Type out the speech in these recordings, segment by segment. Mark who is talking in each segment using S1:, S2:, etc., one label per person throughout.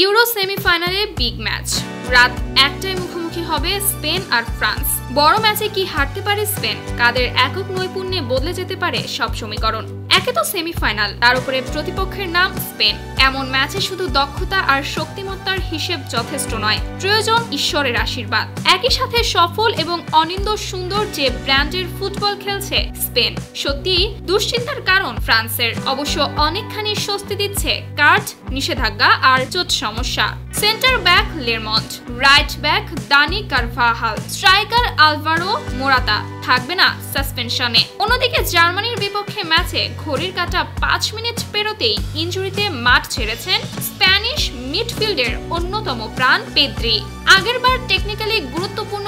S1: Euro সেমিফাইনালে big match, রাত ১টায় মুখোমুখি হবে স্পেন আর ফ্রান্স। বড় ম্যাচে কি হারতে পারে স্পেন? কাদের একক নৈপুণ্যে বদলে যেতে পারে সব সমীকরণ? একে তো সেমিফাইনাল, তার উপরে প্রতিপক্ষের নাম স্পেন। এমন ম্যাচে শুধু দক্ষতা আর শক্তিমত্তার হিসেব যথেষ্ট নয়, প্রয়োজন ঈশ্বরের আশীর্বাদ। একই সাথে সফল এবং অনিন্দ্য সুন্দর যে ব্র্যান্ডের ফুটবল খেলছে স্পেন, সত্যি দুশ্চিন্তার কারণ ফ্রান্সের। অবশ্য অনেকখানি স্বস্তি দিচ্ছে কার্ড নিষেধাজ্ঞা আর চোট সমস্যা। সেন্টার ব্যাক লেরমন্ট, right back Dani Carvajal, striker Alvaro Morata থাকবে না সাসপেনশনে। অন্যদিকে জার্মানির বিপক্ষে ম্যাচে ঘড়ির কাঁটা ৫ মিনিট পেরোতেই ইনজুরিতে মাঠ ছেড়েছেন স্প্যানিশ মিডফিল্ডের অন্যতম প্রাণ পেদ্রি। আগেরবার টেকনিক্যালি গুরুত্বপূর্ণ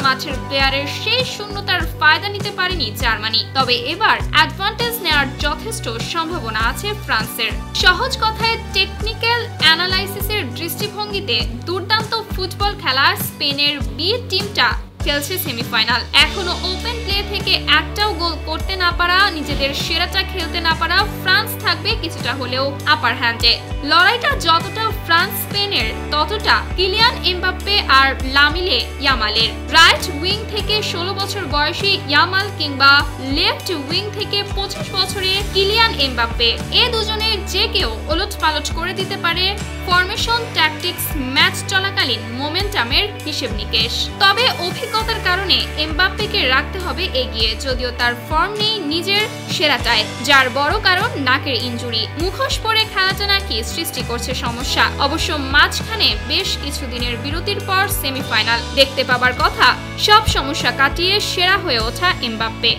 S1: মাঠের প্লেয়ারের সেই শূন্যতার ফায়দা নিতে পারেনি জার্মানি। তবে এবার অ্যাডভান্টেজ নেওয়ার যথেষ্ট সম্ভাবনা আছে ফ্রান্সের। সহজ কথায় টেকনিক্যাল অ্যানালাইসিসের দৃষ্টিভঙ্গিতে দুর্দান্ত ফুটবল খেলা স্পেনের বি টিমটা খেলছে সেমিফাইনাল। এখনো ওপেন প্লে থেকে একটাও গোল করতে না পারা, নিজেদের সেরাটা খেলতে না পারা ফ্রান্স থাকবে কিছুটা হলেও আপার হ্যান্ডে। লড়াইটা যতটা ফ্রান্স স্পেনের, ততটা কিলিয়ান এমবাপ্পে আর লামিনে ইয়ামালের। রাইট উইং থেকে ১৬ বছর বয়সী ইয়ামাল কিংবা লেফট উইং থেকে ২৫ বছরের কিলিয়ান এমবাপ্পে, এ দুজনের যে কেউ ওলটপালট করে দিতে পারে ফরমেশন, ট্যাকটিক্স, ম্যাচ চলাকালীন মোমেন্টামের হিসেব নিকেশ। তবে অভিজ্ঞতার কারণে এমবাপ্পেকে রাখতে হবে এগিয়ে, যদিও তার ফর্ম নেই নিজের সেরাটায়, যার বড় কারণ নাকের ইনজুরি। মুখোশ পরে খেলাটা নাকি সৃষ্টি করছে সমস্যা। অবশ্য মাঝখানে বেশ কিছুদিনের বিরতির পর সেমিফাইনাল দেখতে পাবার কথা। সব সমস্যা কাটিয়ে সেরা হয়ে ওঠা এমবাপ্পে।